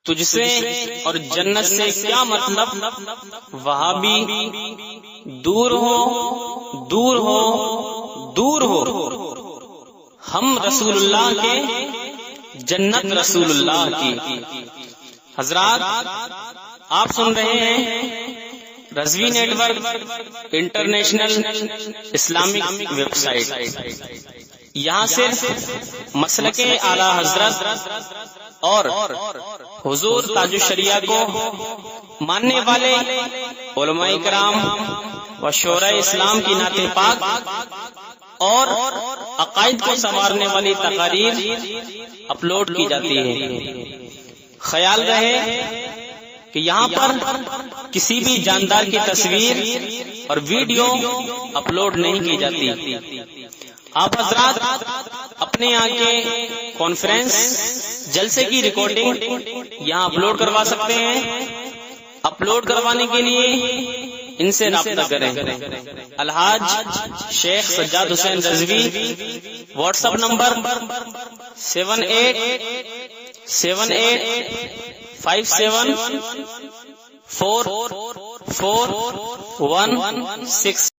तुझसे और जन्नत से क्या मतलब, वहाबी दूर हो दूर हो दूर हो, हम रसूलुल्लाह के, जन्नत रसूलुल्लाह की। हजरात, आप सुन रहे हैं Razvi network international Islamic website. यहाँ सिर्फ मसलके आला हजरत और हुजूर ताजुश शरिया को मानने वाले उलमाए किराम व शोरा इस्लाम की नाते पाक और अकायद को संवारने वाली तकारीर अपलोड की जाती है। ख्याल रहे कि यहाँ पर किसी भी जानदार की तस्वीर और वीडियो अपलोड नहीं की जाती। आप हजरात अपने यहाँ के कॉन्फ्रेंस जलसे की रिकॉर्डिंग यहाँ अपलोड करवा सकते हैं। अपलोड करवाने के लिए इनसे राब्ता करें। Alhaj Sheikh Sajjad Hussain Rizvi, WhatsApp number 7887574416।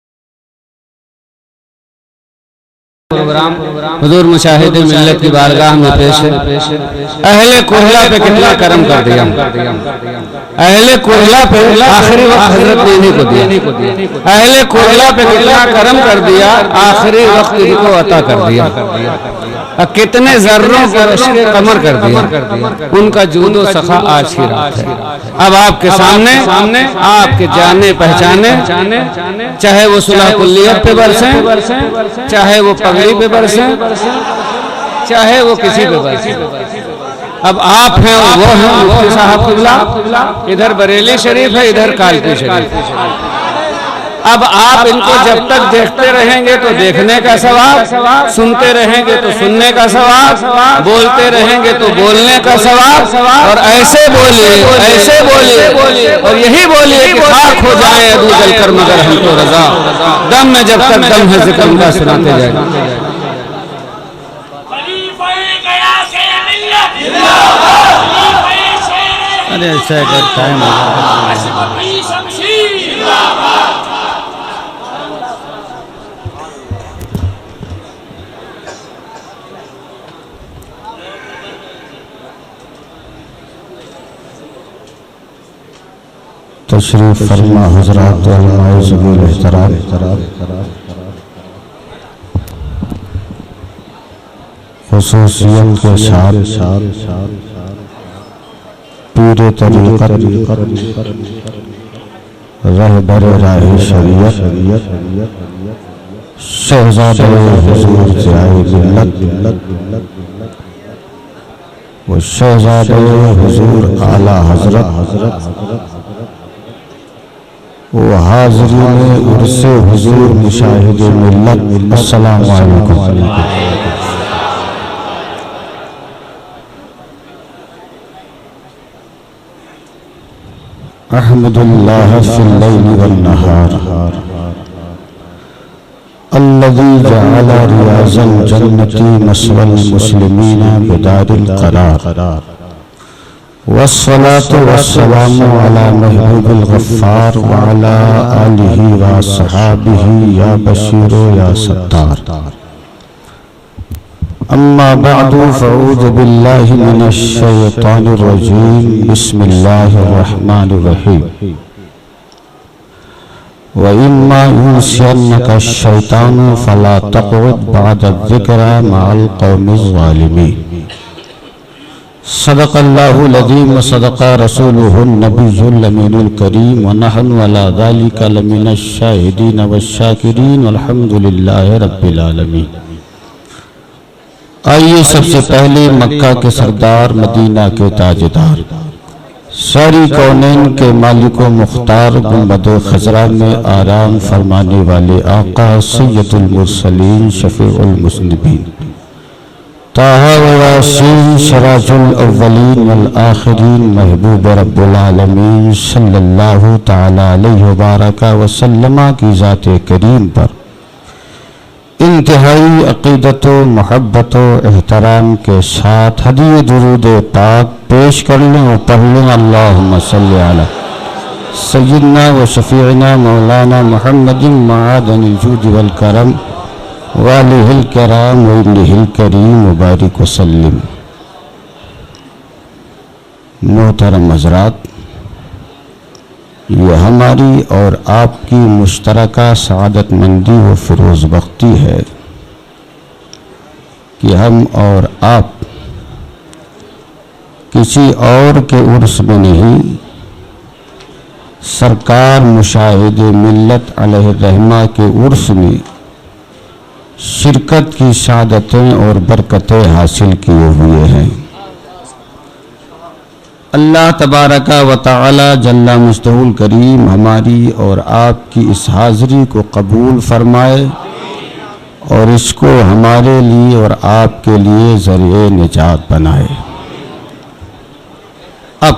Programme हुजूर मुशाहिद मिल्लत की बारगाह में पेश है। अहले कुहला पे कितना करम कर दिया, अहले कुहला पे आखिरी वक्त हजरत ने इन्हीं को दिया। अहले कुहला पे कितना करम कर दिया, आखिरी वक्त इनको अता कर दिया। कितने जर्रों को रश्के कमर कर दिया, उनका जूदो सखा आज की रात है। अब आपके सामने आपके जाने पहचाने, चाहे वो सुलह कुल्लियत पे बरसे, चाहे वो पगड़ी पे बरसे, चाहे वो किसी पे बरसे। अब आप हैं और वो हैं मुफ्ती साहब किबला, इधर बरेली शरीफ है, इधर कालपी शरीफ। अब आप इनको जब तक देखते रहेंगे तो देखने का सवाब, सुनते रहेंगे तो सुनने का सवाब, बोलते रहेंगे तो बोलने का सवाब। और ऐसे बोलिए और यही बोलिए कि खाक हो जाए अदू जलकर मगर हमको रजा, दम में जब तक दम है जिक्र का सुनाते जाएंगे। अरे ऐसा टाइम तशरीफ फरमा हजरात खुसूसियत के साथ पीरे तरीक़त रहबर राह शरीयत शहज़ादे हुज़ूर ज़ियाए मिल्लत वो शहज़ादे हुज़ूर आला हज़रत वो हाज़रीन उर्से हुज़ूर मुशाहिद मिल्लत, अस्सलामु अलैकुम। अहमदुल्लाह फिल लैल वन नहार अल्लज़ी जअल रियाज़ल जन्नती मस्वल मुस्लिमीन बिदारिल क़रार वस्सलातु वस्सलामु अला महबूबिल गफ़्फ़ार व अला आलिहि व अस्हाबिहि या बशीर या सत्तार। अम्मा बअदु फ़अऊज़ु बिल्लाहि मिनश शैतानिर रजीम, बिस्मिल्लाहिर रहमानिर रहीम। व इम्मा युनसियन्नका शैतानु फला तक़उद बअद ज़िक्रा मअल क़ौमिज़ ज़ालिमीन। सदक़ल्लाहुल अज़ीम व सदक़ा रसूलुहुन नबियुल अमीनुल करीम व नहनु अला ज़ालिका लमिनश शाहिदीन वश्शाकिरीन वल्हम्दुलिल्लाहि रब्बिल आलमीन। आइए सबसे पहले मक्का के सरदार, मदीना के ताजदार, सारी कौनैन के मालिक व मुख्तार, गुंबद खज़रा में आराम फरमाने वाले आका सय्यदुल मुरसलीन शफ़ीउल मुज़निबीन ताहा व यासीन सिराजुल अव्वलीन वल आखिरीन महबूब रब्बुल आलमीन सल्लल्लाहु तआला अलैहि व बारका व सल्लमा की ज़ात करीम पर इंतहाई अक़ीदत व मोहब्बत व एहतराम के साथ हदीये दुरूद पाक पेश कर लें और पढ़ लें। अल्लाहुम्मा सल्लि अला सय्यिदना व शफ़ीअना मौलाना मुहम्मदिन मआदनिल जूद वल करम व आलिहिल किराम व इब्निहिल करीम व बारिक व सल्लिम। मोहतरम हज़रात, ये हमारी और आपकी मुश्तरका सआदतमंदी व फिरोज़ बख्ती है कि हम और आप किसी और के उर्स में नहीं, सरकार मुशाहिदे मिल्लत अलैहिर्रहमा के उर्स में शिरकत की सादतें और बरकतें हासिल किए हुए हैं। अल्लाह तबारका व तआला जल्ला मुस्तहुल करीम हमारी और आपकी इस हाज़िरी को कबूल फरमाए और इसको हमारे लिए और आपके लिए ज़रिए निजात बनाए। अब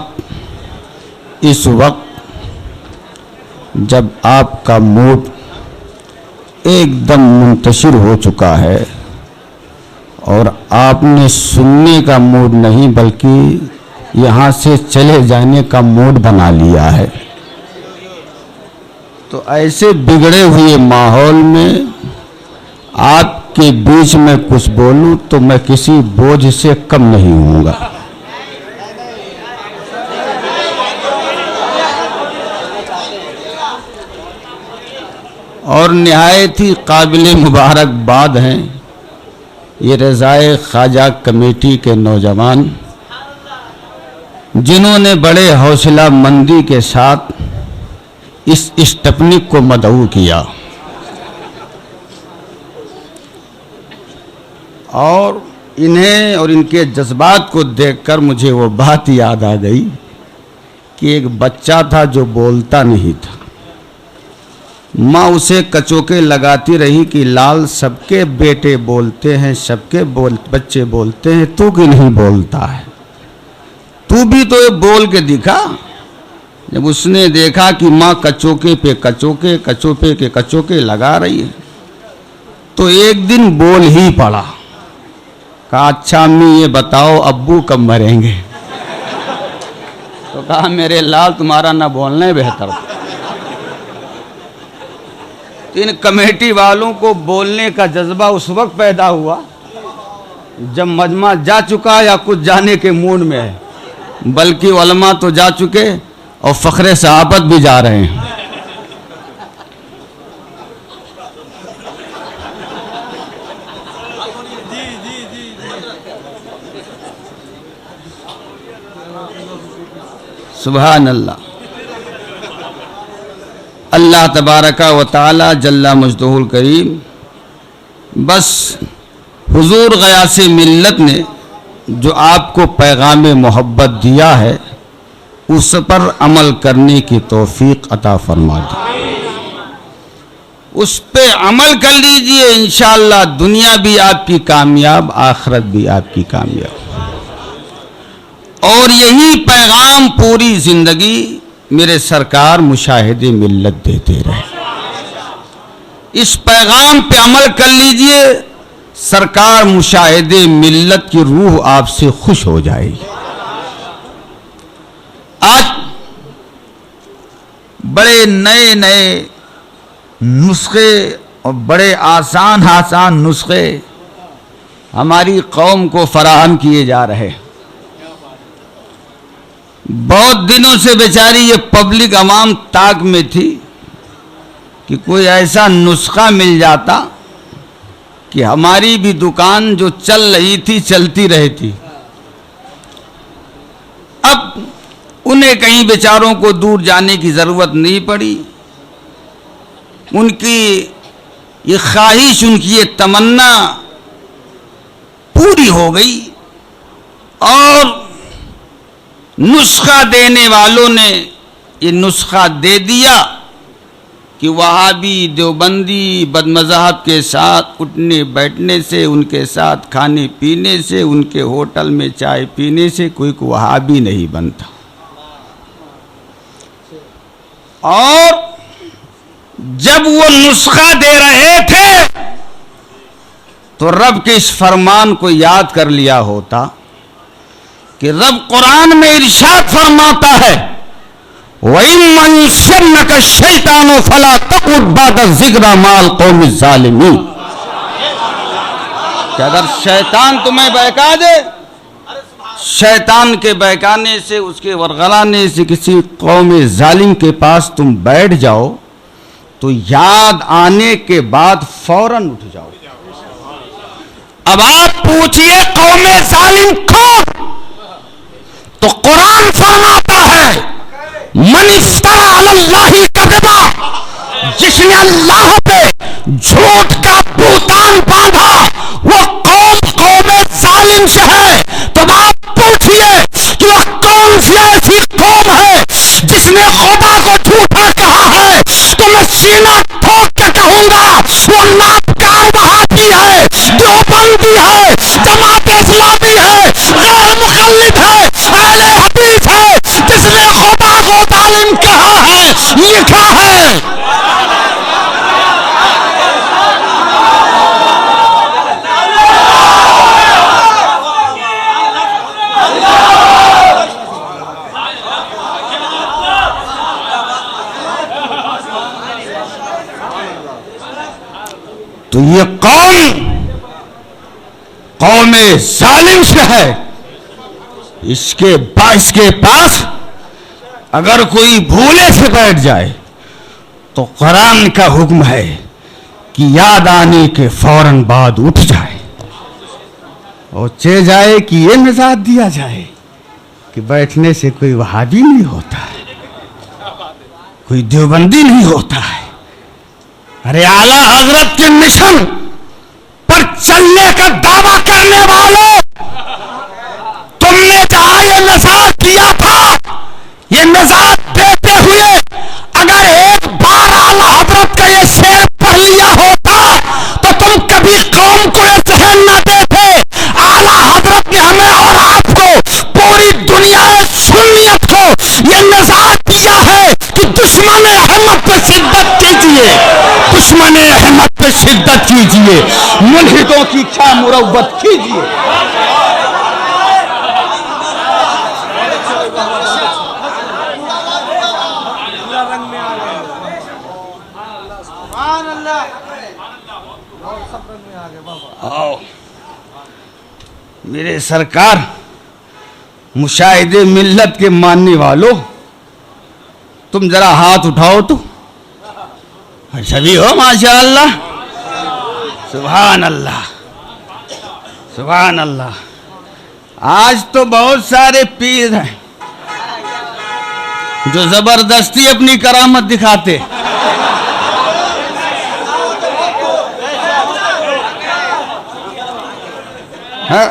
इस वक्त जब आपका मूड एकदम मुंतशिर हो चुका है और आपने सुनने का मूड नहीं बल्कि यहाँ से चले जाने का मूड बना लिया है, तो ऐसे बिगड़े हुए माहौल में आपके बीच में कुछ बोलूं तो मैं किसी बोझ से कम नहीं होऊंगा। और निहायत ही काबिल मुबारकबाद हैं ये रज़ाए ख्वाजा कमेटी के नौजवान, जिन्होंने बड़े हौसला मंदी के साथ इस तकनीक को मदऊ किया। और इन्हें और इनके जज्बात को देखकर मुझे वो बात याद आ गई कि एक बच्चा था जो बोलता नहीं था। माँ उसे कचोके लगाती रही कि लाल, सबके बेटे बोलते हैं, सबके बच्चे बोलते हैं, तू क्यों नहीं बोलता है? तू भी तो ये बोल के दिखा। जब उसने देखा कि माँ कचोके पे कचोके, कचोके के कचोके लगा रही है, तो एक दिन बोल ही पड़ा। कहा, अच्छा अम्मी ये बताओ अब्बू कब मरेंगे? तो कहा, मेरे लाल तुम्हारा ना बोलना ही बेहतर। तो इन कमेटी वालों को बोलने का जज्बा उस वक्त पैदा हुआ जब मजमा जा चुका या कुछ जाने के मूड में है, बल्कि उलमा तो जा चुके और फ़ख्रे सहाबत भी जा रहे हैं। सुभान अल्लाह। अल्लाह तबारका व तआला जल्ला मजदहुल करीम बस हुजूर गयासे मिल्लत ने जो आपको पैगाम मोहब्बत दिया है उस पर अमल करने की तौफीक अता फरमा दी। उस पे अमल कर लीजिए, इंशाअल्लाह दुनिया भी आपकी कामयाब, आखिरत भी आपकी कामयाब। और यही पैगाम पूरी जिंदगी मेरे सरकार मुशाहिदे मिल्लत देते रहे। इस पैगाम पे अमल कर लीजिए, सरकार मुशाहिदे मिल्लत की रूह आपसे खुश हो जाएगी। आज बड़े नए नए नुस्खे और बड़े आसान नुस्खे हमारी कौम को फराहम किए जा रहे। बहुत दिनों से बेचारी ये पब्लिक अवाम ताक में थी कि कोई ऐसा नुस्खा मिल जाता कि हमारी भी दुकान जो चल रही थी चलती रहती। अब उन्हें कहीं बेचारों को दूर जाने की ज़रूरत नहीं पड़ी। उनकी ये ख्वाहिश, उनकी ये तमन्ना पूरी हो गई और नुस्खा देने वालों ने ये नुस्खा दे दिया कि वहाबी देवबंदी बदमज़हब के साथ उठने बैठने से, उनके साथ खाने पीने से, उनके होटल में चाय पीने से कोई वहाबी नहीं बनता। और जब वो नुस्खा दे रहे थे तो रब के इस फरमान को याद कर लिया होता कि रब कुरान में इरशाद फरमाता है, वही मनशन्न का शैतानो फला तकुद बाद जिक्र माल कौम ज़ालिमीन, कि अगर शैतान तुम्हें बहका दे, शैतान के बहकाने से, उसके वरगलाने से किसी कौम जालिम के पास तुम बैठ जाओ तो याद आने के बाद फौरन उठ जाओ। अब आप पूछिए कौम जालिम कौन? तो कुरान फरमाता है, मन इफ्तरा अलल्लाहि कज़बा, जिसने अल्लाह पे झूठ का बहतान बांधा वो कौम जालिम से है। तो आप पूछिए कि वह कौन सी ऐसी कौम है जिसने खुदा को झूठा कहा है? तो मैं सीना ठोक के कहूंगा वो नापकार वहाबी है, देवबंदी है, जमात इस्लामी है, गैर मुखल्लिद है, अहले हदीस है, जिसने खुदा को जालिम कहा है, लिखा है। तो ये कौम जालिम से है। इसके पास अगर कोई भूले से बैठ जाए तो कुरान का हुक्म है कि याद आने के फौरन बाद उठ जाए और चे जाए कि ये मिजाज दिया जाए कि बैठने से कोई वहाबी नहीं होता है, कोई देवबंदी नहीं होता है। अरे आला हजरत के मिशन पर चलने का दावा करने वालों, तुमने जहां ये मिजाज दिया था, ये मिजाज देते हुए अगर एक बार आला हजरत का ये शेर पढ़ लिया होता तो तुम कभी कौम को ये जहन न देते। आला हजरत ने हमें और आपको, पूरी दुनिया सुन्नियत को ये मिजाज दिया है कि दुश्मन अहमद पे शिद्दत कीजिए, दुश्मन अहमद पे शिद्दत कीजिए, मुल्हिदों की क्या मुरव्वत कीजिए। आओ मेरे सरकार, मुशाहिदे मिल्लत के मानने वालों, तुम जरा हाथ उठाओ तो। सभी हो माशाअल्लाह, सुभान अल्लाह, सुभान अल्लाह। आज तो बहुत सारे पीर हैं जो जबरदस्ती अपनी करामत दिखाते। हाँ?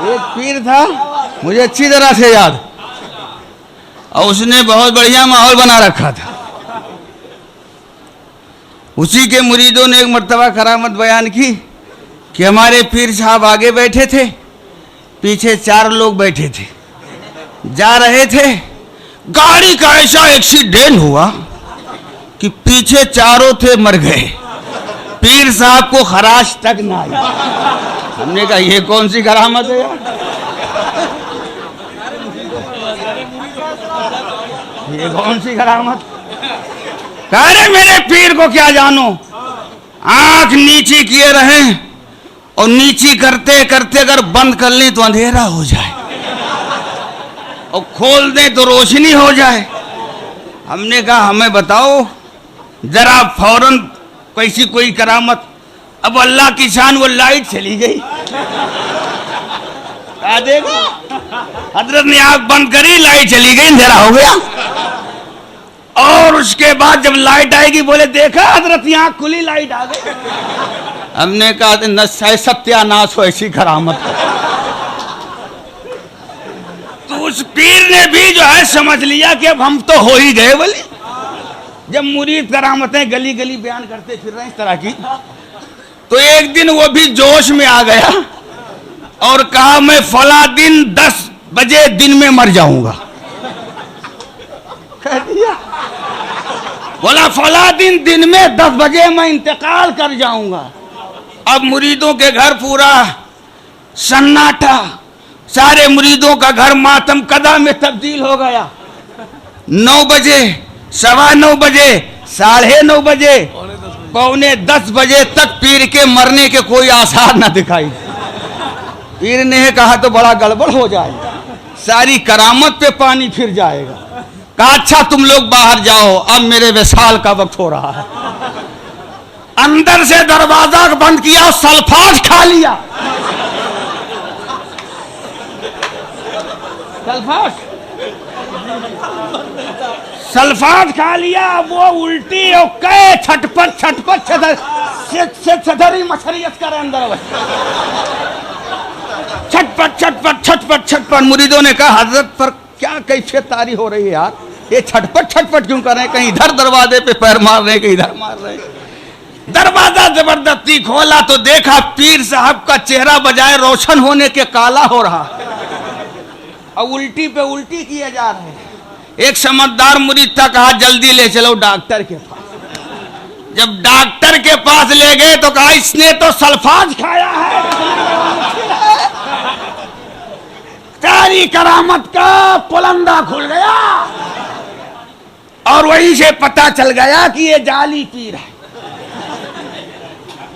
एक पीर था, मुझे अच्छी तरह से याद, और उसने बहुत बढ़िया माहौल बना रखा था। उसी के मुरीदों ने एक मर्तबा करामत बयान की कि हमारे पीर साहब आगे बैठे थे, पीछे 4 लोग बैठे थे, जा रहे थे, गाड़ी का ऐसा एक्सीडेंट हुआ कि पीछे 4 थे मर गए, पीर साहब को खराश तक ना आई। हमने कहा ये कौन सी करामत है यार, ये कौन सी करामत। कह रहे मेरे पीर को क्या जानो, आंख नीची किए रहे और नीची करते करते अगर बंद कर लें तो अंधेरा हो जाए और खोल दें तो रोशनी हो जाए। हमने कहा हमें बताओ जरा फौरन कैसी कोई करामत। अब अल्लाह की शान, वो लाइट चली गई, देखो हजरत ने आंख बंद करी, लाइट चली गई, अंधेरा हो गया। और उसके बाद जब लाइट आएगी बोले देखा हजरत की आंख खुली, लाइट आ गई। हमने कहा सत्यानाश हो ऐसी करामत। तो उस पीर ने भी जो है समझ लिया कि अब हम तो हो ही गए। बोले जब मुरीद करामतें गली गली बयान करते फिर रहे इस तरह की, तो एक दिन वो भी जोश में आ गया और कहा मैं फला दिन 10 बजे दिन में मर जाऊंगा। कह दिया बोला फला दिन में 10 बजे मैं इंतकाल कर जाऊंगा। अब मुरीदों के घर पूरा सन्नाटा, सारे मुरीदों का घर मातम कदा में तब्दील हो गया। 9 बजे, 9:15 बजे, 9:30 बजे, 9:45 बजे तक पीर के मरने के कोई आसार न दिखाई। पीर ने कहा तो बड़ा गड़बड़ हो जाएगा, सारी करामत पे पानी फिर जाएगा। कहा अच्छा तुम लोग बाहर जाओ, अब मेरे विशाल का वक्त हो रहा है। अंदर से दरवाजा बंद किया, सल्फाज खा लिया। सल्फाज खा लिया। वो उल्टी और कहे छटपट छटपट छदरी मछरियत करे अंदर छटपट छटपट छटपट छटपट। मुरीदों ने कहा हजरत पर क्या कैफियत तारी हो रही है यार, ये छटपट छटपट क्यों कर रहे हैं? कहीं इधर दरवाजे पे पैर मार रहे हैं, कहीं इधर मार रहे हैं। दरवाजा जबरदस्ती खोला तो देखा पीर साहब का चेहरा बजाय रोशन होने के काला हो रहा और उल्टी पे उल्टी किए जा रहे हैं। एक समझदार मुरीद था, कहा जल्दी ले चलो डॉक्टर के पास। जब डॉक्टर के पास ले गए तो कहा इसने तो सल्फाज खाया है। सारी करामत का पुलंदा खुल गया और वहीं से पता चल गया कि ये जाली पीर है।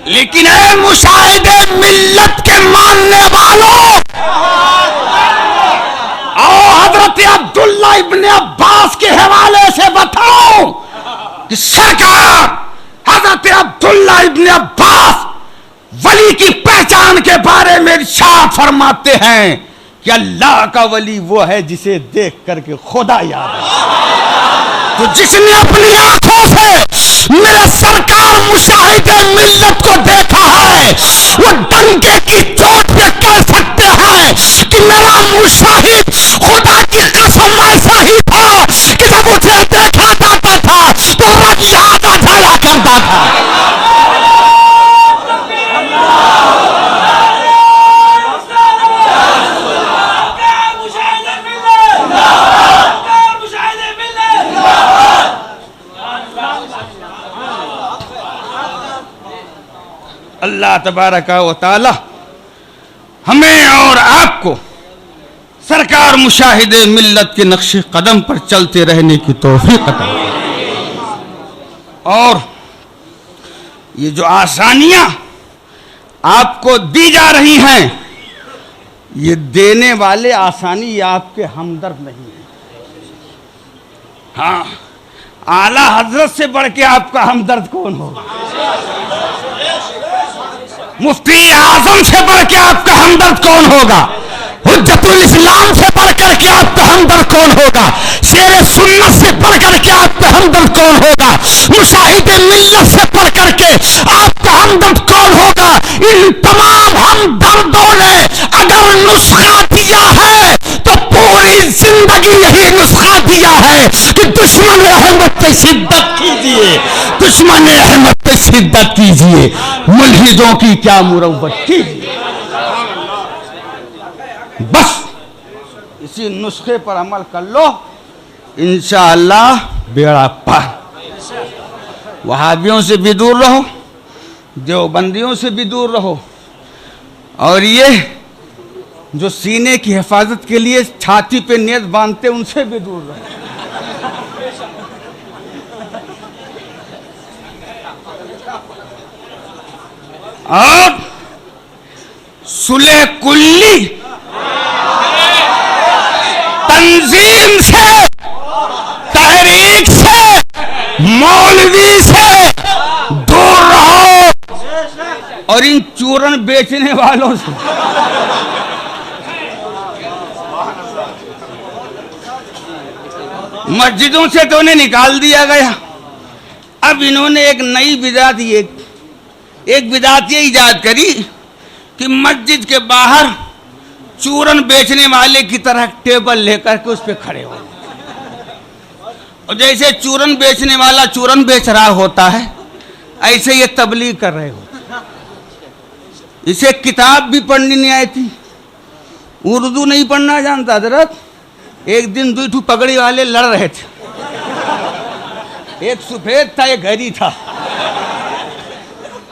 लेकिन है मुशाहिदे मिल्लत के मानने वालों, आओ हजरत अब्दुल्ला इब्ने अब्बास के हवाले से बताओ कि सरकार हजरत अब्दुल्ला इब्ने अब्बास वली की पहचान के बारे में इरशाद फरमाते हैं कि अल्लाह का वली वो है जिसे देख करके खुदा याद है। तो जिसने अपनी आंखों से मेरे सरकार मुशाहिदे मिल्लत को देखा है, वो डंके की चोट पे कह सकते हैं कि मेरा मुशाहिद खुदा की कसम ऐसा ही था कि जब उसे देखा जाता था तो रंग याद आ जाया करता था। अल्लाह तबारका व तआला हमें और आपको सरकार मुशाहिदे मिल्लत के नक्शे कदम पर चलते रहने की तौफीक अता फरमाए। और ये जो आसानियां आपको दी जा रही हैं, ये देने वाले आसानी ये आपके हमदर्द नहीं है। हाँ, आला हजरत से बढ़ के आपका हमदर्द कौन होगा? मुफ्ती आजम से बढ़ के आपका हमदर्द कौन होगा? हुज्जतुल इस्लाम से बढ़कर के आपका हमदर्द कौन होगा? शेर सुन्नत से बढ़कर के आपका हमदर्द कौन होगा? मुशाहिदे मिल्लत से बढ़कर के आपका हमदर्द कौन होगा? इन तमाम हमदर्दों ने अगर नुस्खा दिया है तो पूरी जिंदगी यही नुस्खा दिया है कि दुश्मन रहमत पे शिद्दत कीजिए, दुश्मन रहमत पे शिद्दत कीजिए, मुल्हिदों की क्या मुरव्वत कीजिए। बस इसी नुस्खे पर अमल कर लो, इंशाअल्लाह बेड़ा पार। वहाबियों से भी दूर रहो, देवबंदियों से भी दूर रहो, और ये जो सीने की हिफाजत के लिए छाती पे नेत बांधते उनसे भी दूर रहो। और सुलह कुल्ली तंजीम से, तहरीक से, मौलवी से दूर रहो, और इन चूरन बेचने वालों से। मस्जिदों से तो उन्हें निकाल दिया गया, अब इन्होंने एक नई बिदात, एक बिदात ये इजाद करी कि मस्जिद के बाहर चूरन बेचने वाले की तरह टेबल लेकर के उस पे खड़े हो, और जैसे चूरन बेचने वाला चूरन बेच रहा होता है, ऐसे ये तबलीग कर रहे होते। इसे किताब भी पढ़नी नहीं आई थी, उर्दू नहीं पढ़ना जानता हजरत। एक दिन 2 पगड़ी वाले लड़ रहे थे, एक सफेद था, एक गहरी था।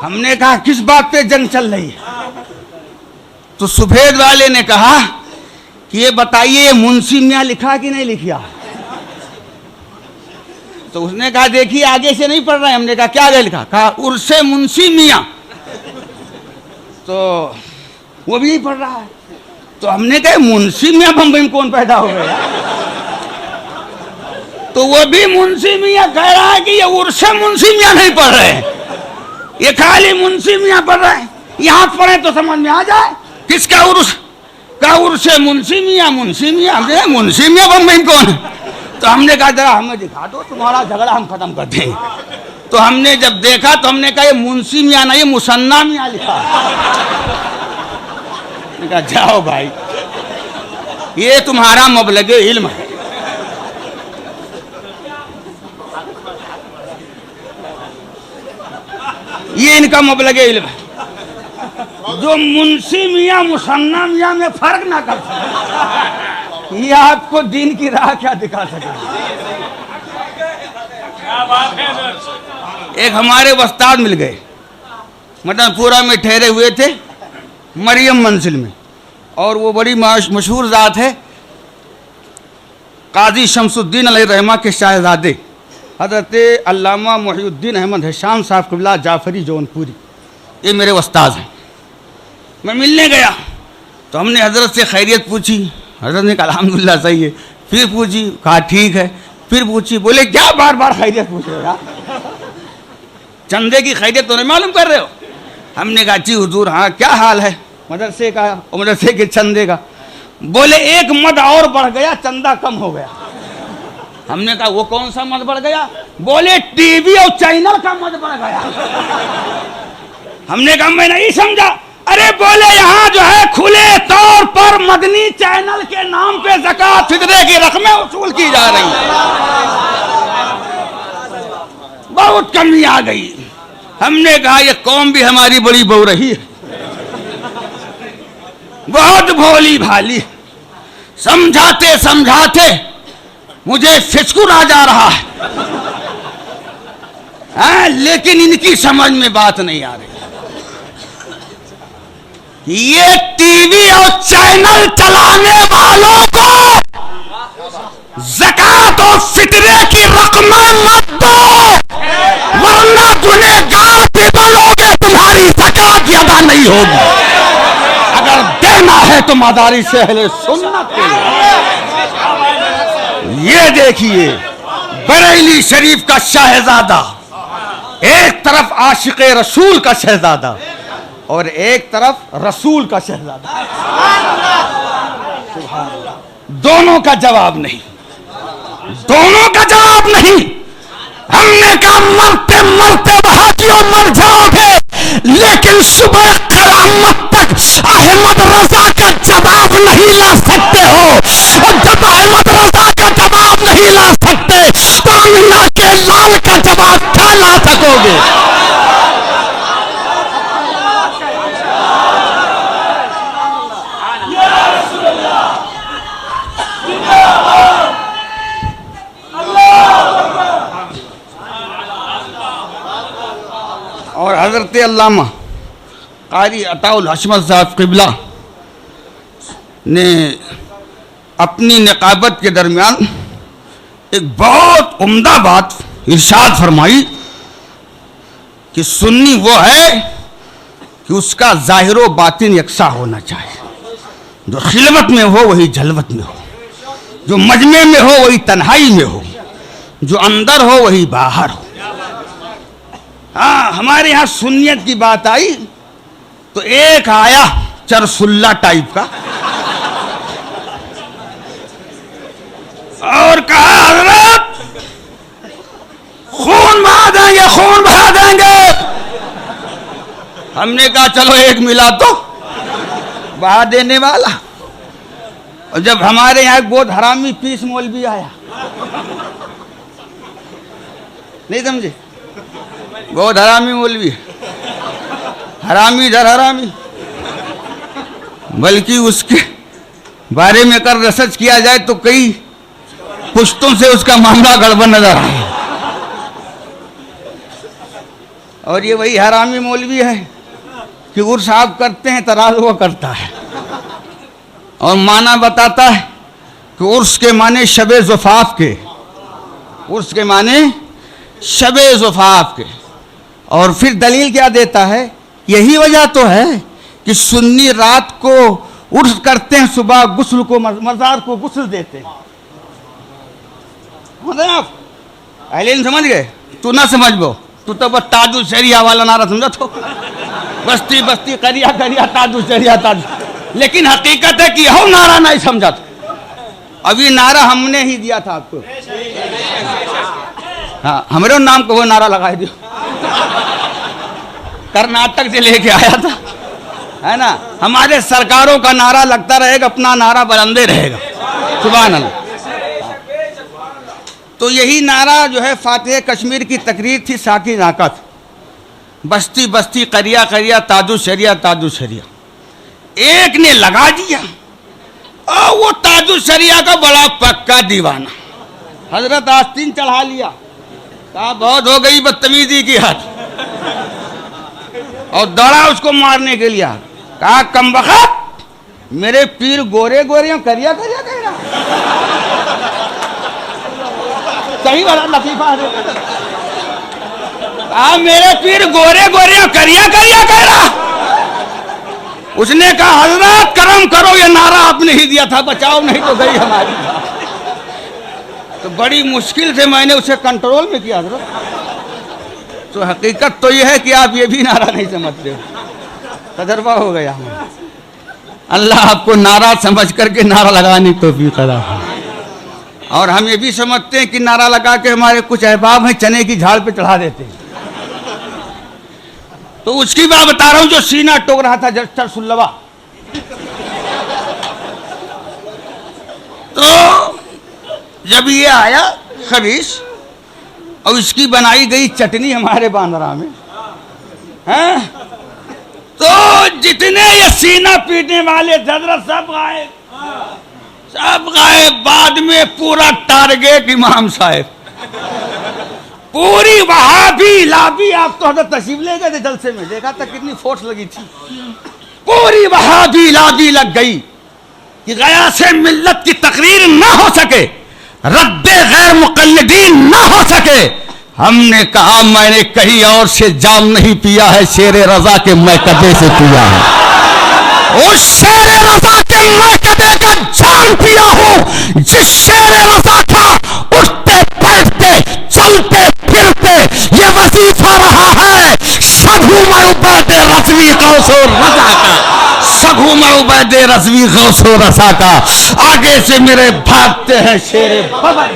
हमने कहा किस बात पे जंग चल रही है? तो सफेद वाले ने कहा कि ये बताइए मुंशी मियाँ लिखा कि नहीं लिखा? तो उसने कहा देखिए आगे से नहीं पढ़ रहा है। हमने कहा क्या आगे लिखा? कहा उर्से मुंशी मियाँ। तो वो भी नहीं पढ़ रहा है। तो हमने कहा मुंशी मियाँ बम्बई में कौन पैदा हो गया? तो वो भी मुंशी मियाँ कह रहा है कि ये उर्से मुंशी मियाँ नहीं पढ़ रहे, ये खाली मुंशी मियाँ पढ़ रहे हैं। यहाँ पढ़े तो समझ में आ जाए किसका उर्स का उर्से मुंशी मियाँ। मुंशी मियाँ मुंशी मियाँ बम्बई में कौन है? तो हमने कहा जरा हमें दिखा दो, तुम्हारा झगड़ा हम खत्म कर देंगे। तो हमने जब देखा तो हमने कहा ये मुंशी मियाँ नहीं, मुसन्ना मियाँ लिखा। कहा जाओ भाई, ये तुम्हारा मबलगे इल्म है। ये इनका मबलगे इल्म है। जो मुंशी मियाँ मुसन्ना मियाँ में फर्क ना कर सके, ये आपको दीन की राह क्या दिखा सके? एक हमारे उस्ताद मिल गए, मदनपुरा में ठहरे हुए थे, मरियम मंजिल में, और वो बड़ी मशहूर ज़ात है, काजी शमसुद्दीन अलैहिर्रहमा के शाहज़ादे हज़रत अल्लामा मुहिउद्दीन अहमद हिशाम साहब क़िबला जाफ़री जौनपुरी, ये मेरे उस्ताद हैं। मैं मिलने गया तो हमने हज़रत से खैरियत पूछी। हज़रत ने कहा अल्हम्दुलिल्लाह सही है। फिर पूछी, कहा ठीक है। फिर पूछी, बोले क्या बार बार खैरियत पूछ रहे हो यार? चंदे की खैरियत तो नहीं मालूम कर रहे हो? हमने कहा जी हुजूर हाँ क्या हाल है मदरसे का, मदरसे के चंदे का? बोले एक मद और बढ़ गया, चंदा कम हो गया। हमने कहा वो कौन सा मद बढ़ गया? बोले टीवी और चैनल का मद बढ़ गया। हमने कहा मैं नहीं समझा। अरे बोले यहाँ जो है खुले तौर पर मदनी चैनल के नाम पे ज़कात फितरे की रकमें वसूल की जा रही है, बहुत कमी आ गई। हमने कहा ये कौम भी हमारी बड़ी बहु रही है, बहुत भोली भाली, समझाते समझाते मुझे फिस्कुर आ जा रहा है, लेकिन इनकी समझ में बात नहीं आ रही। ये टीवी और चैनल चलाने वालों को ज़कात और फितरे की रकमें मत दो, वरना गुनहगार भी बनोगे, तुम्हारी ज़कात अदा नहीं होगी। अगर देना है तो मदारिस से अहले सुन्नत के। ये देखिए बरेली शरीफ का शाहजादा, एक तरफ आशिक़े रसूल का शहजादा और एक तरफ रसूल का शहजादा, दोनों का जवाब नहीं, दोनों का जवाब नहीं। हमने कहा मरते मरते भाइयों मर जाओगे, लेकिन सुबह क़यामत तक अहमद रजा का जवाब नहीं ला सकते हो, और जब अहमद रजा का जवाब नहीं ला सकते तो अमीना के लाल का जवाब क्या ला सकोगे? और हज़रत अल्लामा कारी अताउल हशमत साहब क़िबला ने अपनी निकाबत के दरमियान एक बहुत उम्दा बात इरशाद फरमाई कि सुन्नी वो है कि उसका ज़ाहिर व बातिन यकसा होना चाहिए, जो खिलवत में हो वही जलवत में हो, जो मजमे में हो वही तन्हाई में हो, जो अंदर हो वही बाहर हो। हाँ, हमारे यहाँ सुन्नियत की बात आई तो एक आया चरसुल्ला टाइप का और कहा हज़रत खून बहा देंगे, खून बहा देंगे। हमने कहा चलो एक मिला तो बहा देने वाला। और जब हमारे यहाँ बहुत हरामी पीस मौलवी आया, नहीं समझे, बहुत हरामी मौलवी, हरामी इधर हरामी, बल्कि उसके बारे में अगर रिसर्च किया जाए तो कई पुश्तों से उसका मामला गड़बड़ नजर आए। और ये वही हरामी मौलवी है कि उर्स आप करते हैं तराज वो करता है और माना बताता है कि उर्स के माने शबे ज़ुफ़ाफ़ के, उर्स के माने शबे ज़ुफ़ाफ़ के। और फिर दलील क्या देता है, यही वजह तो है कि सुन्नी रात को उर्स करते हैं, सुबह गुस्ल को मज़ार को गुस्ल देते हैं। आप अहले इल्म समझ गए? तू ना समझ बो, तू तो बस ताजुल शरिया वाला नारा समझा तो बस्ती बस्ती करिया करिया ताजुल शरिया ताजुल, लेकिन हकीकत है कि यह नारा नहीं समझा था। अभी नारा हमने ही दिया था आपको। हाँ, हमारे नाम को वो नारा लगा दियो, कर्नाटक से लेके आया था, है ना। हमारे सरकारों का नारा लगता रहेगा, अपना नारा बुलंदे रहेगा। सुभान अल्लाह। तो यही नारा जो है फातिह कश्मीर की तकरीर थी, साकी नाकत, बस्ती बस्ती करिया करिया ताजु शरिया ताजु शरिया। एक ने लगा दिया और वो ताजु शरिया का बड़ा पक्का दीवाना, हजरत आस्तीन चढ़ा लिया, कहा बहुत हो गई बदतमीजी की हद, और दौड़ा उसको मारने के लिए। कहा कमबख्त, मेरे पीर गोरे गोरे करिया करिया करिया, सही बड़ा लतीफा है। कहा मेरे पीर गोरे गोरे करिया करिया कह रहा। उसने कहा हजरत करम करो, ये नारा आपने ही दिया था, बचाओ नहीं तो गई हमारी। तो बड़ी मुश्किल से मैंने उसे कंट्रोल में किया हजरत। तो हकीकत तो यह है कि आप ये भी नारा नहीं समझते हो, तजर्बा हो गया। अल्लाह आपको नारा समझ करके नारा लगाने की तौफीक अता। और हम ये भी समझते हैं कि नारा लगा के हमारे कुछ अहबाब हैं चने की झाड़ पे चढ़ा देते हैं। तो उसकी बात बता रहा हूं जो सीना टोक रहा था जस्टर सुल्लवा। तो जब ये आया खबीस और इसकी बनाई गई चटनी हमारे बांद्रा में, हैं, तो जितने ये सीना पीटने वाले हजरत सब गायब, सब गायब। बाद में पूरा टारगेट इमाम साहब, पूरी वहाबी लाबी। आप तो हजरत तशरीफ ले गए थे जलसे में, देखा था कितनी फोर्स लगी थी। पूरी वहाबी लाबी लग गई कि गया से मिल्लत की तकरीर ना हो सके, रद्दे गैर मुकल्लिदीन ना हो सके। हमने कहा मैंने कहीं और से जाम नहीं पिया है, शेरे रजा के मैं कदे से पिया है। उस शेरे रजा के मैं कदे का जाम पिया हूं, जिस शेरे रजा का उठते बैठते चलते फिरते ये वजीफा रहा है। सगू मऊबैद रज़वी गौसो रज़ा का, सगू मऊबैद रज़वी गौसो रज़ा का। आगे से मेरे भागते हैं शेरे बबर।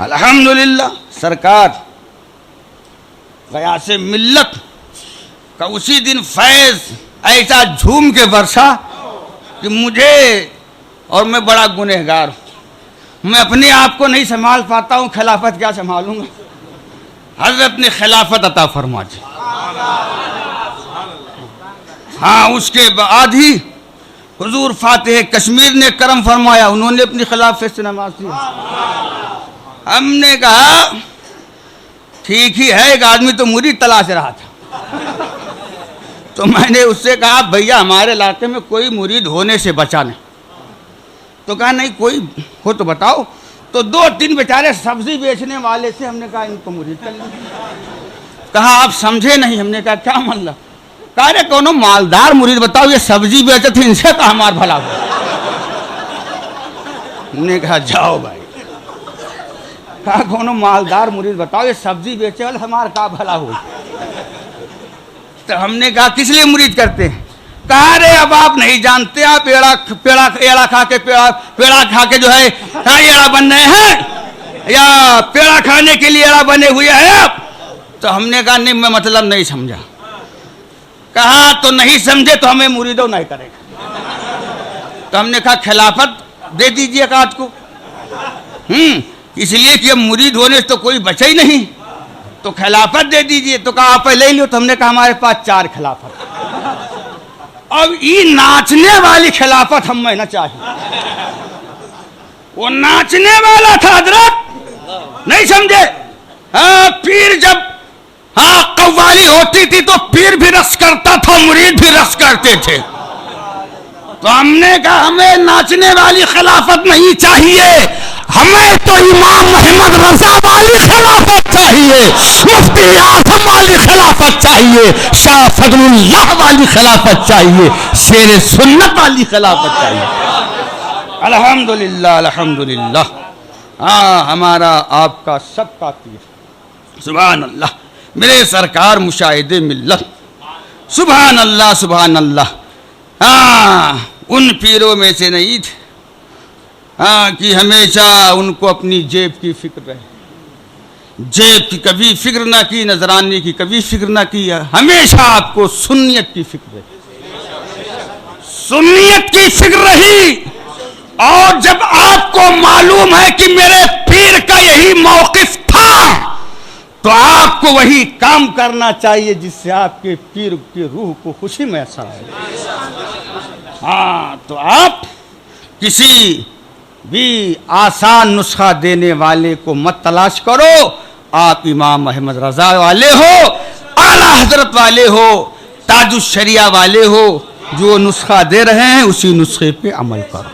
अल्हम्दुलिल्लाह सरकार गया से मिल्लत का उसी दिन फैज ऐसा झूम के बरसा कि मुझे, और मैं बड़ा गुनहगार हूं, मैं अपने आप को नहीं संभाल पाता हूं, खिलाफत क्या संभालूंगा। हजरत ने खिलाफत अता फरमा दी। हाँ, उसके बाद ही हुजूर फातिह कश्मीर ने करम फरमाया, उन्होंने अपनी खिलाफत से नमाज दी। हमने कहा ठीक ही है, एक आदमी तो मुरीद तलाश रहा था। तो मैंने उससे कहा भैया हमारे इलाके में कोई मुरीद होने से बचा नहीं। तो कहा नहीं कोई हो तो बताओ। तो 2-3 बेचारे सब्जी बेचने वाले से हमने कहा इनको मुरीद कर लीजिए। कहा आप समझे नहीं। हमने कहा क्या मतलब? कहा रे कोनो मालदार मुरीद बताओ, ये सब्जी बेचे थे इनसे कहा हमार भला हो। हमने कहा जाओ भाई, कहा कोनो मालदार मुरीद बताओ, ये सब्जी बेचे वाले हमारा का भला हो। तो हमने कहा किस लिए मुरीद करते हैं? कहा रे अब आप नहीं जानते, आप पेड़ा खा के जो है एड़ा बन रहे हैं, या पेड़ा खाने के लिए एड़ा बने हुए हैं आप। तो हमने कहा नहीं मैं मतलब नहीं समझा। कहा तो नहीं समझे तो हमें मुरीदों नहीं करेगा। तो हमने कहा खिलाफत दे दीजिए काज को, इसलिए कि अब मुरीद होने से तो कोई बचा ही नहीं, तो खिलाफत दे दीजिए। तो कहा आप ले लो। तो हमने कहा हमारे पास 4 खिलाफत। अब ये नाचने वाली खिलाफत हमें न चाहिए। वो नाचने वाला था हजरत, नहीं समझे। पीर जब कव्वाली होती थी तो पीर भी रस करता था, मुरीद भी रस करते थे। तो हमने कहा हमें नाचने वाली खिलाफत नहीं चाहिए, हमें तो इमाम मोहम्मद रजा वाली खिलाफत चाहिए, मुफ्ती आजम वाली खिलाफत चाहिए, शाह फजलुल्लाह वाली खिलाफत चाहिए, शेर सुन्नत वाली खिलाफत चाहिए। अल्हम्दुलिल्लाह अल्हम्दुलिल्लाह। हमारा आपका सबका पीर, सुभान अल्लाह, मेरे सरकार मुशाहिदे मिल्लत, सुभान अल्लाह सुभान अल्लाह। उन पीरों में से नहीं थे कि हमेशा उनको अपनी जेब की फिक्र रहे, जेब की कभी फिक्र ना की, नजराने की कभी फिक्र ना की, हमेशा आपको सुन्नियत की फिक्र रही, सुन्नियत की फिक्र रही। और जब आपको मालूम है कि मेरे पीर का यही मौकिफ था, तो आपको वही काम करना चाहिए जिससे आपके पीर की रूह को खुशी महसूस हो। तो आप किसी भी आसान नुस्खा देने वाले को मत तलाश करो, आप इमाम मोहम्मद रजा वाले हो, आला हजरत वाले हो, ताजुश शरिया वाले हो, जो नुस्खा दे रहे हैं उसी नुस्खे पे अमल करो।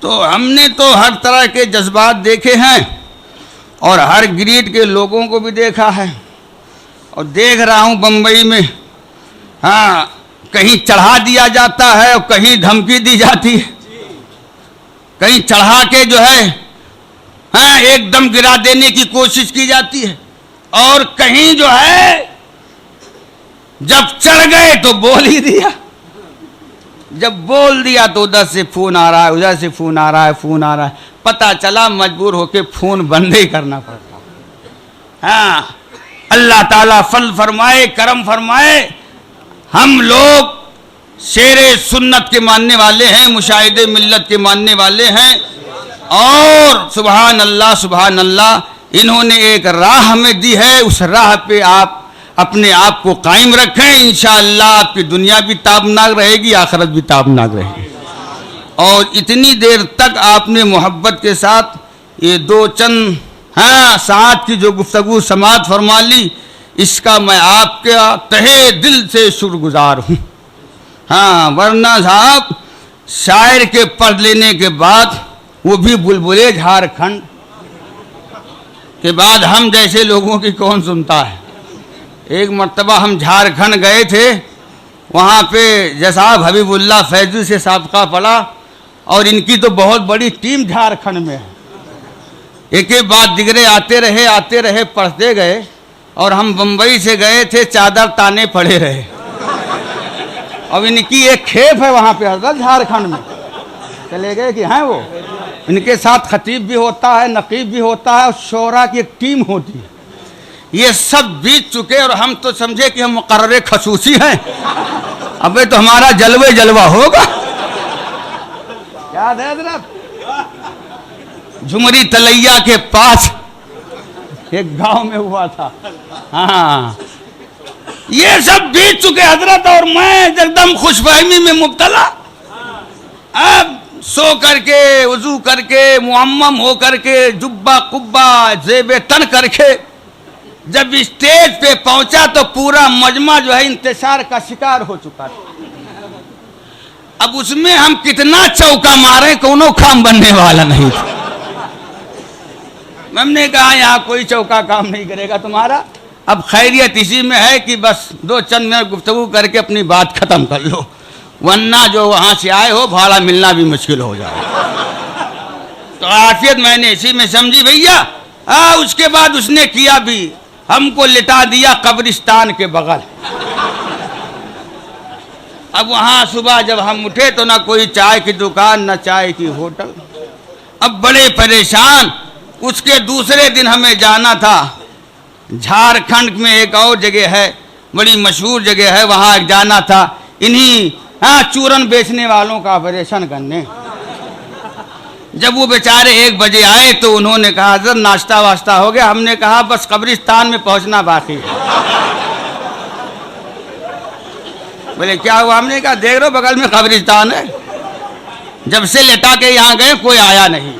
तो हमने तो हर तरह के जज्बात देखे हैं और हर ग्रेड के लोगों को भी देखा है, और देख रहा हूं बंबई में कहीं चढ़ा दिया जाता है और कहीं धमकी दी जाती है, कहीं चढ़ा के जो है एकदम गिरा देने की कोशिश की जाती है, और कहीं जो है जब चढ़ गए तो बोल ही दिया, जब बोल दिया तो उधर से फोन आ रहा है, उधर से फोन आ रहा है, फोन आ रहा है, पता चला मजबूर होके फोन बंद ही करना पड़ता। अल्लाह ताला फल फरमाए, करम फरमाए। हम लोग शेरे सुन्नत के मानने वाले हैं, मुशाहिदे मिल्लत के मानने वाले हैं, और सुभान अल्लाह, इन्होंने एक राह हमें दी है, उस राह पे आप अपने आप को कायम रखें। इंशाअल्लाह आपकी दुनिया भी ताबनाक रहेगी, आखिरत भी ताबनाक रहेगी। और इतनी देर तक आपने मोहब्बत के साथ ये दो चंद साथ की जो गुफ्तगू समात फरमा ली, इसका मैं आपके तहे दिल से शुक्रगुजार हूँ। वरना साहब शायर के पढ़ लेने के बाद, वो भी बुलबुले झारखंड के बाद, हम जैसे लोगों की कौन सुनता है। एक मर्तबा हम झारखंड गए थे, वहाँ पे जसाब हबीबुल्लाह फैजू से साबका पड़ा, और इनकी तो बहुत बड़ी टीम झारखंड में है। एक एक बात दिगरे आते रहे पढ़ते गए, और हम बम्बई से गए थे, चादर ताने पड़े रहे। अब इनकी एक खेप है वहाँ पे हजरत झारखंड में, चले गए कि हैं वो, इनके साथ खतीब भी होता है, नकीब भी होता है, और शोरा की एक टीम होती है। ये सब बीत चुके और हम तो समझे कि हम मुकर्रर खसूसी हैं। अबे तो हमारा जलवे जलवा होगा। याद है हजरत, झुमरी तलैया के पास एक गांव में हुआ था। ये सब बीत चुके हजरत, और मैं एकदम खुशफहमी में मुब्तला। अब सो करके, वजू करके, मुअम्मम हो करके, जुब्बा कुब्बा जेबे तन करके जब स्टेज पे पहुंचा तो पूरा मजमा जो है इंतशार का शिकार हो चुका था। अब उसमें हम कितना चौका मारे, कोनो काम बनने वाला नहीं था। हमने कहा यहाँ कोई चौका काम नहीं करेगा तुम्हारा, अब खैरियत इसी में है कि बस दो चंद मिनट गुफ्तगू करके अपनी बात खत्म कर लो, वरना जो वहां से आए हो भाड़ा मिलना भी मुश्किल हो जाए। तो आफियत मैंने इसी में समझी भैया। उसके बाद उसने किया भी, हमको लिटा दिया कब्रिस्तान के बगल। अब वहां सुबह जब हम उठे तो ना कोई चाय की दुकान, ना चाय की होटल। अब बड़े परेशान। उसके दूसरे दिन हमें जाना था झारखंड में, एक और जगह है, बड़ी मशहूर जगह है, वहां जाना था इन्हीं चूरन बेचने वालों का ऑपरेशन करने। जब वो बेचारे 1 बजे आए तो उन्होंने कहा हज़रत नाश्ता वाश्ता हो गया। हमने कहा बस कब्रिस्तान में पहुंचना बाकी है। बोले क्या हुआ? हमने कहा देख रहे हो बगल में कब्रिस्तान है, जब से लेटा के यहाँ गए कोई आया नहीं।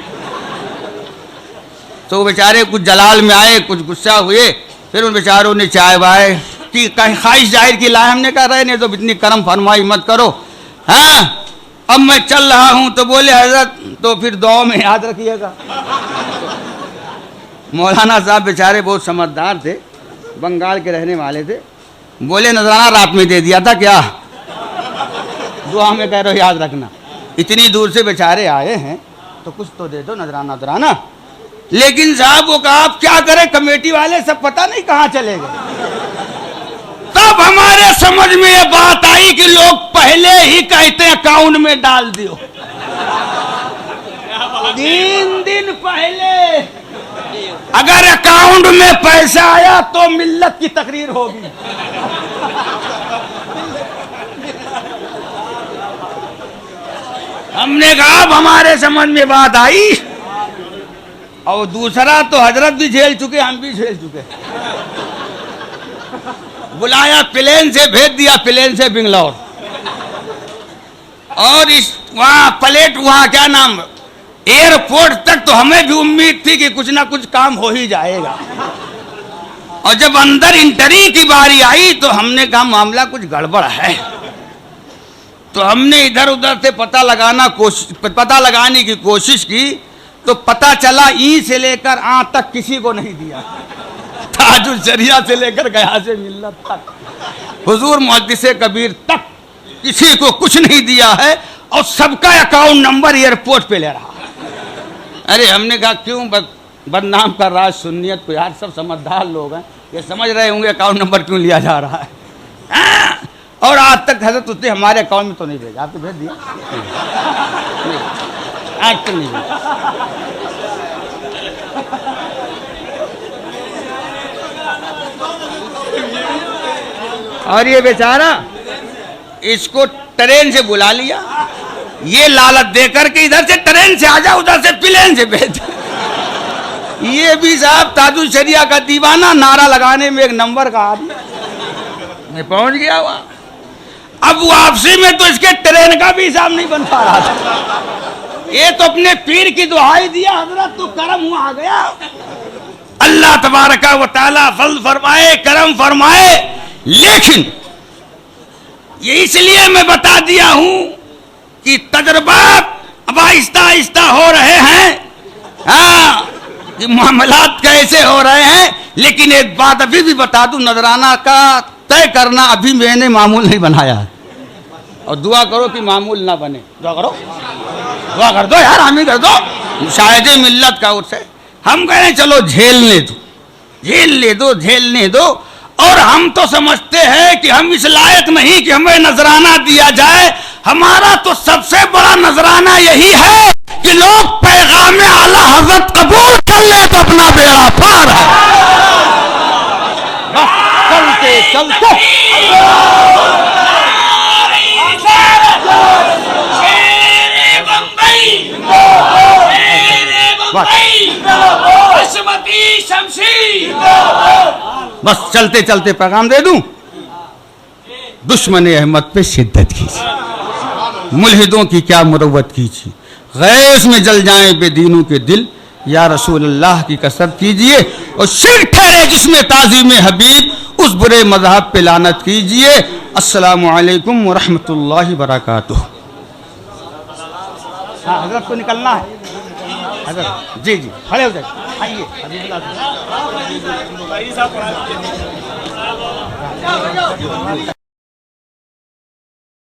तो बेचारे कुछ जलाल में आए, कुछ गुस्सा हुए, फिर उन बेचारों ने चाय वाय की कहीं ख्वाहिश जाहिर की लाए। हमने कहा रहे नहीं तो इतनी करम फरमाई मत करो, हाँ अब मैं चल रहा हूँ। तो बोले हजरत तो फिर दुआ में याद रखिएगा। मौलाना साहब बेचारे बहुत समझदार थे, बंगाल के रहने वाले थे। बोले नजराना रात में दे दिया था क्या? दुआ में कह रहे हो याद रखना। इतनी दूर से बेचारे आए हैं तो कुछ तो दे दो नजराना नजराना। लेकिन साहब वो कहा आप क्या करें, कमेटी वाले सब पता नहीं कहाँ चले गए। तब हमारे समझ में ये बात आई कि लोग पहले ही कहते हैं अकाउंट में डाल दियो। 3 दिन पहले अगर अकाउंट में पैसा आया तो मिल्लत की तकरीर होगी। हमने कहा अब हमारे समझ में बात आई। और दूसरा तो हजरत भी झेल चुके, हम भी झेल चुके। बुलाया प्लेन से, भेज दिया प्लेन से बेंगलोर। और इस वहां प्लेट वहां क्या नाम एयरपोर्ट तक तो हमें भी उम्मीद थी कि कुछ ना कुछ काम हो ही जाएगा। और जब अंदर इंटरी की बारी आई तो हमने कहा मामला कुछ गड़बड़ है। तो हमने इधर उधर से पता लगाने की कोशिश की तो पता चला ई से लेकर आ तक किसी को नहीं दिया। ताजुल शरिया से लेकर गया से मिल्लत तक, हुजूर मुहद्दिसे कबीर तक किसी को कुछ नहीं दिया है। और सबका अकाउंट नंबर एयरपोर्ट पे ले रहा। अरे हमने कहा क्यों बदनाम कर रहा है सुन्नियत को यार, सब समझदार लोग हैं, ये समझ रहे होंगे अकाउंट नंबर क्यों लिया जा रहा है। और आज तक हजरत उसने हमारे अकाउंट में तो नहीं भेजा। आपने भेज दिया? आज तक नहीं भेजा। और ये बेचारा इसको ट्रेन से बुला लिया, ये लालच देकर के इधर से ट्रेन से आ जा, उधर से प्लेन से भेज। ये भी साहब ताजुल शरिया का दीवाना, नारा लगाने में एक नंबर का आदमी। मैं पहुंच गया वहां। अब वापसी में तो इसके ट्रेन का भी हिसाब नहीं बन पा रहा था। ये तो अपने पीर की दुहाई दिया, हजरत तो करम हुआ आ गया। अल्लाह तबारका व तआला फज़ल फरमाए, करम फरमाए। लेकिन ये इसलिए मैं बता दिया हूं कि तजर्बात अब आहिस्ता आहिस्ता हो रहे हैं, हाँ कि मामलात कैसे हो रहे हैं। लेकिन एक बात अभी भी बता दूं, नजराना का तय करना अभी मैंने मामूल नहीं बनाया है। और दुआ करो कि मामूल ना बने। दुआ करो, दुआ कर दो यार, हामी कर दो। शायद मिल्लत का उर्स है। हम कह रहे चलो झेलने दो, झेलने दो, झेलने दो। और हम तो समझते हैं कि हम इस लायक नहीं कि हमें नजराना दिया जाए। हमारा तो सबसे बड़ा नजराना यही है कि लोग पैगाम आला हजरत कबूल कर ले तो अपना बेड़ा पार है। चलते चलते बस चलते चलते पैगाम दे दूं, दुश्मन अहमद पे शिद्दत कीजिए, मुल्हिदों की क्या मुरव्वत कीजिए, गैस में जल जाएं बेदीनों के दिल, या रसूल अल्लाह की कसरत कीजिए। और शिर्क ठहरे जिसमें ताज़ीम हबीब, उस बुरे मज़हब पे लानत कीजिए। अस्सलामु अलैकुम व रहमतुल्लाहि व बरकातुहू। हाँ हजरत को निकलना है। हजरत जी जी खड़े हो जाइए, आइए।